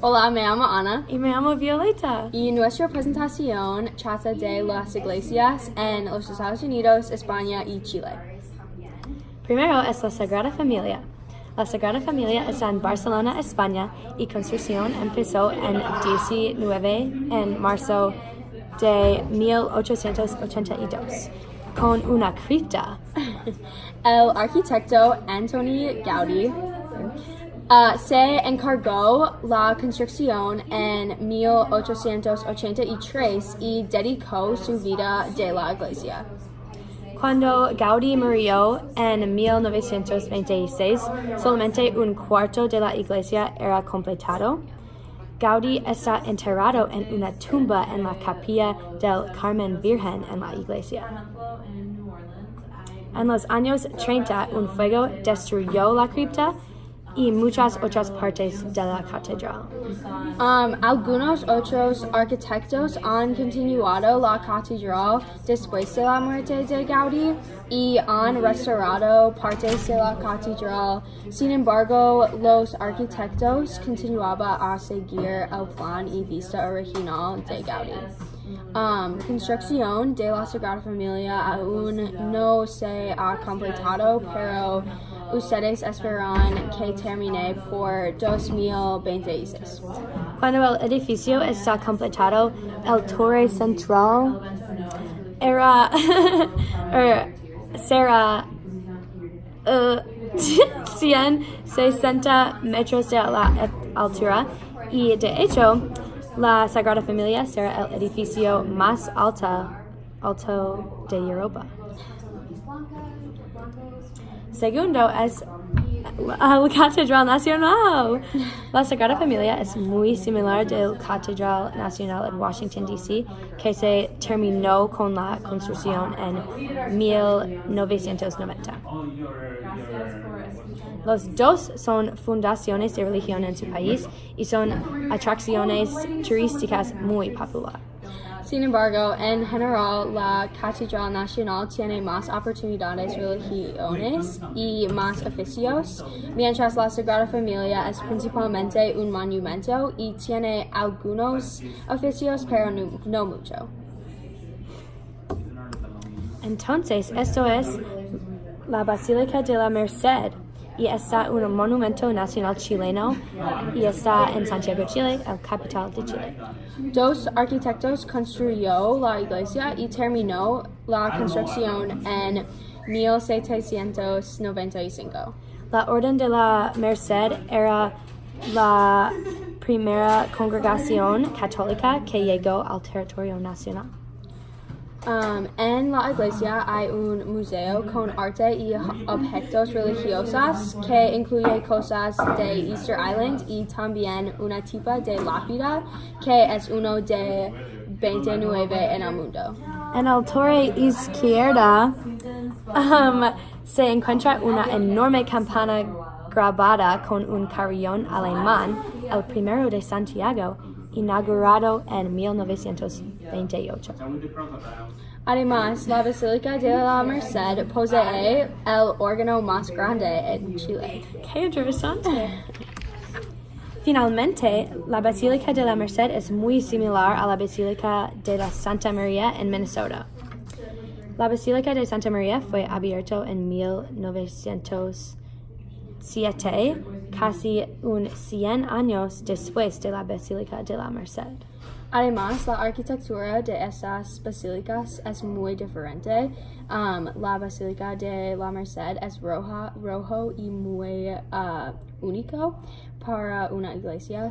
Hola, me llamo Ana. Y me llamo Violeta. Y nuestra presentación trata de las iglesias en los Estados Unidos, España y Chile. Primero es la Sagrada Familia. La Sagrada Familia está en Barcelona, España, y construcción empezó en marzo de 1882, con una cripta. El arquitecto Antoni Gaudí se encargó la construcción en 1883 y dedicó su vida de la iglesia. Cuando Gaudí murió en 1926, solamente un cuarto de la iglesia era completado. Gaudí está enterrado en una tumba en la capilla del Carmen Virgen en la iglesia. En los años 30, un fuego destruyó la cripta y muchas otras partes de la catedral. Algunos otros arquitectos han continuado la catedral después de la muerte de Gaudí y han restaurado partes de la catedral. Sin embargo, los arquitectos continuaban a seguir el plan y vista original de Gaudí. Construcción de la Sagrada Familia aún no se ha completado, pero ustedes esperan que termine por 2026. Cuando el edificio está completado, el torre central será 160 metros de la altura y, de hecho, la Sagrada Familia será el edificio más alto de Europa. Segundo es la Catedral Nacional. La Sagrada Familia es muy similar a la Catedral Nacional en Washington, D.C., que se terminó con la construcción en 1990. Los dos son fundaciones de religión en su país y son atracciones turísticas muy populares. Sin embargo, en general, la Catedral Nacional tiene más oportunidades religiones y más oficios, mientras la Sagrada Familia es principalmente un monumento y tiene algunos oficios, pero no mucho. Entonces, esto es la Basílica de la Merced, y está un monumento nacional chileno y está en Santiago, Chile, la capital de Chile. Dos arquitectos construyó la iglesia y terminó la construcción en 1795. La Orden de la Merced era la primera congregación católica que llegó al territorio nacional. En la iglesia hay un museo con arte y objetos religiosos que incluye cosas de Easter Island y también una tipo de lápida que es uno de 29 en el mundo. En la torre izquierda se encuentra una enorme campana grabada con un carillón alemán, el primero de Santiago, inaugurado en 1928. Además, la Basílica de la Merced posee el órgano más grande en Chile. ¡Qué interesante! Finalmente, la Basílica de la Merced es muy similar a la Basílica de la Santa María en Minnesota. La Basílica de Santa María fue abierto en 1907, casi 100 años después de la Basílica de la Merced. Además, la arquitectura de estas basílicas es muy diferente. La Basílica de la Merced es rojo y muy único para una iglesia,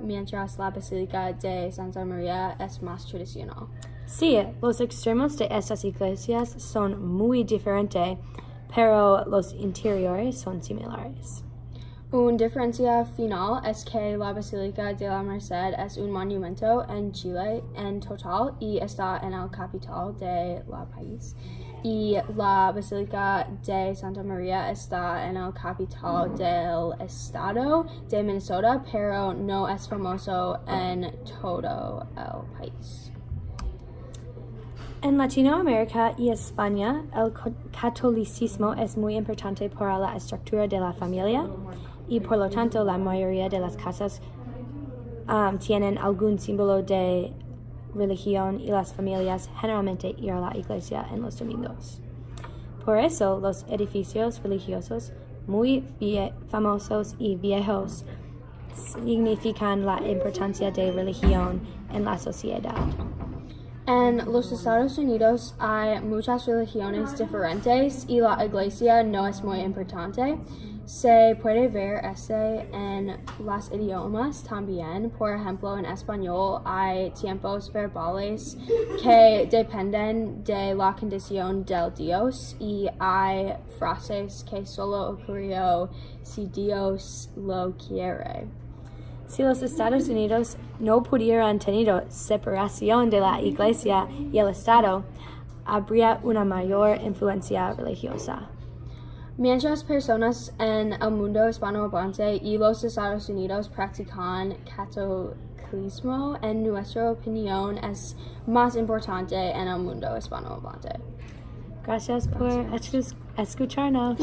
mientras la Basílica de Santa María es más tradicional. Sí, los extremos de estas iglesias son muy diferentes, pero los interiores son similares. Una diferencia final es que la Basílica de la Merced es un monumento en Chile en total y está en la capital del país. Y la Basílica de Santa María está en la capital del estado de Minnesota, pero no es famoso en todo el país. En Latinoamérica y España, el catolicismo es muy importante para la estructura de la familia. y por lo tanto la mayoría de las casas tienen algún símbolo de religión y las familias generalmente ir a la iglesia en los domingos. Por eso los edificios religiosos muy famosos y viejos significan la importancia de religión en la sociedad. En los Estados Unidos hay muchas religiones diferentes y la iglesia no es muy importante. Se puede ver en los idiomas también. Por ejemplo, en español hay tiempos verbales que dependen de la condición del Dios y hay frases que solo ocurrió si Dios lo quiere. Si los Estados Unidos no pudieran tener separación de la Iglesia y el Estado, habría una mayor influencia religiosa. Muchas personas en el mundo hispanohablante y los Estados Unidos practican catolicismo. En nuestra opinión, es más importante en el mundo hispanohablante. Gracias por escucharnos.